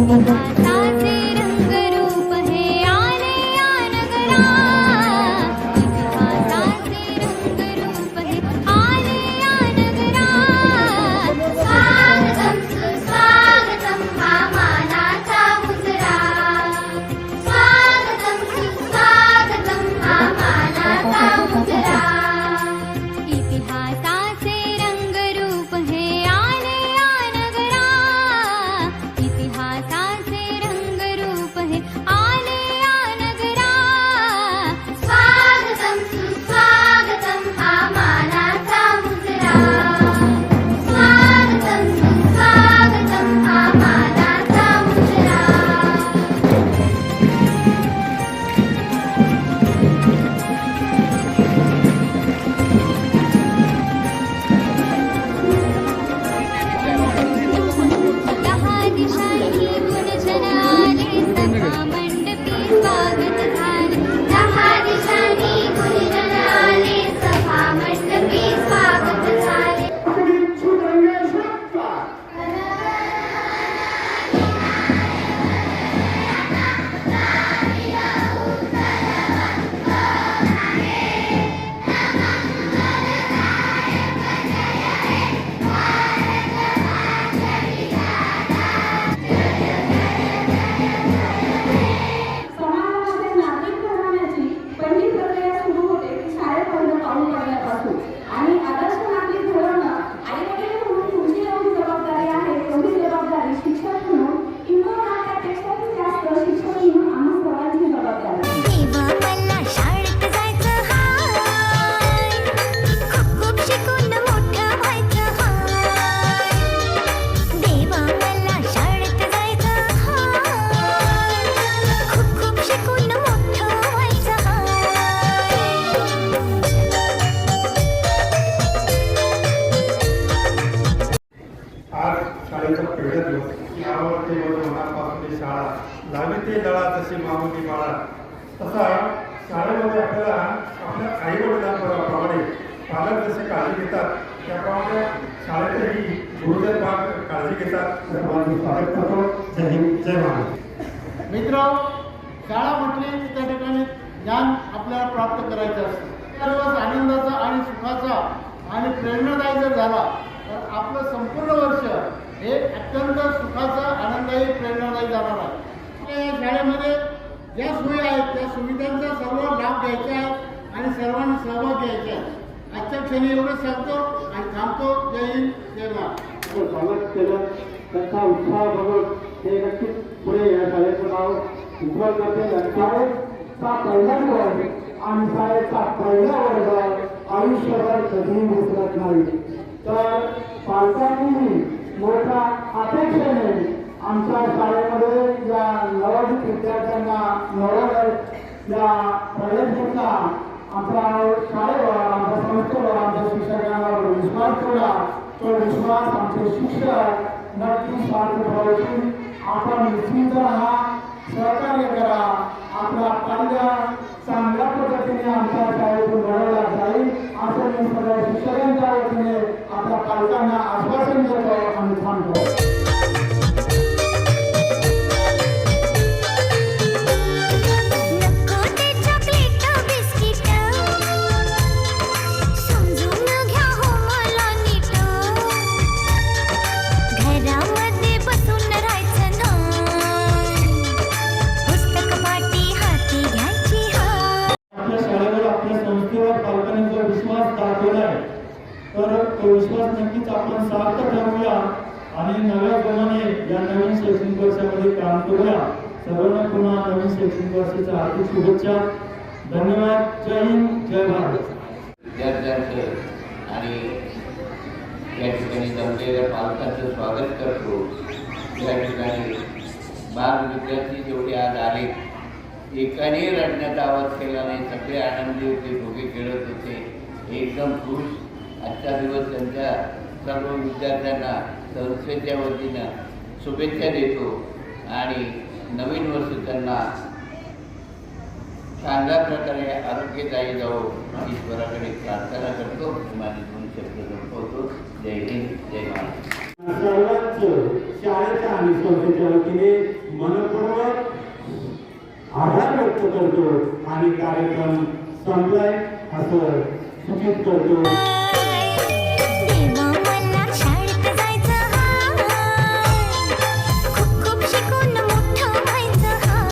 इतिहासाचे रंगरूप हे आले या नगरा, इतिहासाचे रंगरूप हे आले या नगरा. स्वागतम सुस्वागतम हा मानाचा मुजरा, स्वागतम सुस्वागतम हा मानाचा मुजरा. इतिहासाचे रंगरूप हे आले या नगरा, इतिहासाचे रंगरूप हे आले या नगरा. स्वागतम सुस्वागतम हा मानाचा मुजरा, स्वागतम सुस्वागतम हा मानाचा मुजरा. दहा दिशांनी गुणजन आले सभा मंडपी स्वागत झाले, दहा दिशांनी गुणजन आले सभा मंडपी स्वागत झाले. समाजामध्ये नागरिक घडवण्याची पहिली प्रक्रिया सुरू होते ती शाळेपर्यंत पाऊल पडल्यापासून. आणि आदर्श नागरिक घडवणं आईवडील म्हणून तुमची एवढी जबाबदारी आहे, तेवढी जबाबदारी शिक्षक म्हणून किंवा त्यापेक्षाही जास्त शिक्षक म्हणून आम्हा सर्वांची जबाबदारी. देवा मला शाळेत जायचं हाय, खूप खूप शिकून मोठं व्हायचं हाय. देवा मला शाळेत जायचं हाय, खूप खूप शिकून मोठं व्हायचं हाय. आज शाळेचा पहिला दिवस, यावरती मनापासून शाळा लावी ते दळा तशी मामुली बाळा. तसा शाळेमध्ये आपल्याला आपल्या आईवडिलांप्रमाणे पालक जसे काळजी घेतात त्याप्रमाणे शाळेतही गुरुजन भाग काळजी घेतात. सर्वांनी स्वागत करतो. जय हिंद, जय महाराष्ट्र. मित्र, शाळा म्हटली की त्या ठिकाणी ज्ञान आपल्याला प्राप्त करायचं असतं. हा दिवस आनंदाचा आणि सुखाचा आणि प्रेरणादायी जर झाला तर आपलं संपूर्ण वर्ष हे अत्यंत सुखाचं, आनंददायी, प्रेरणादायी जाणार आहे. आपल्या या शाळेमध्ये ज्या सोयी आहेत त्या सुविधांचा सर्व लाभ घ्यायचा आहे आणि सर्वांनी सहभाग घ्यायचा आहे. आजच्या क्षणी एवढंच सांगतो आणि थांबतो. जय हिंद, जय महाराष्ट्र. स्वागत केलं त्यांचा उत्साह बघून ते नक्कीच पुढे या शाळेचं नाव उज्ज्वल करतील. शाळेचा पहिला दिवस आणि शाळेचा पहिला वर्ग आयुष्यभर कधीही विसरत नाही. तर पालकांनीही मोठ्या अपेक्षेने आमच्या शाळेमध्ये या नवोदित विद्यार्थ्यांना या प्रयत्नांना आमच्या शाळेवर, आमच्या संस्थेवर, आमच्या शिक्षकांवर विश्वास ठेवला. तो विश्वास आमचे शिक्षक नक्की सार्थ ठरवतील. आपण निश्चित राहा, सहकार्य करा. आपला पाल्य चांगल्या पद्धतीने आमच्या शाळेतून घडवला जाईल असं मी सगळ्या शिक्षकांच्या वतीने आपल्या पालकांना आश्वासन देतो आणि थांबतो. नको ते चॉकलेट बिस्किट, समजून घ्या हो मला नीट. घरामध्ये बसून राहायचं नाही, पुस्तक पाटी हाती घ्यायची हाय. आपल्या शाळेवर, आपल्या संस्थेवर पालकांनी जो विश्वास दाखवला आहे तर तो विश्वास नक्कीच आपण सार्थ ठरवूया आणि नव्या जोमाने या नवीन शैक्षणिक वर्षामध्ये काम करूया. सर्वांना पुन्हा नवीन शैक्षणिक वर्षाच्या हार्दिक शुभेच्छा. धन्यवाद. जय हिंद, जय भारत. विद्यार्थ्यांचं आणि या ठिकाणी जमलेल्या पालकांचं स्वागत करतो. या ठिकाणी बाल विद्यार्थी जेवढे आज आले, एकाने रडण्याचा आवाज केला नाही. सगळे आनंदी होते, दोघे खेळत होते, एकदम खुश. आजचा दिवस त्यांच्या सर्व विद्यार्थ्यांना संस्थेच्या वतीनं शुभेच्छा देतो आणि नवीन वर्ष त्यांना चांगल्या प्रकारे आरोग्यदायी जावो ईश्वराकडे प्रार्थना करतो. माझे दोन शब्द संपवतो. जय हिंद, जय महाराष्ट्र. शाळेच्या आणि संस्थेच्या वतीने मनपूर्वक आभार व्यक्त करतो आणि कार्यक्रम संपलाय असं सूचित करतो.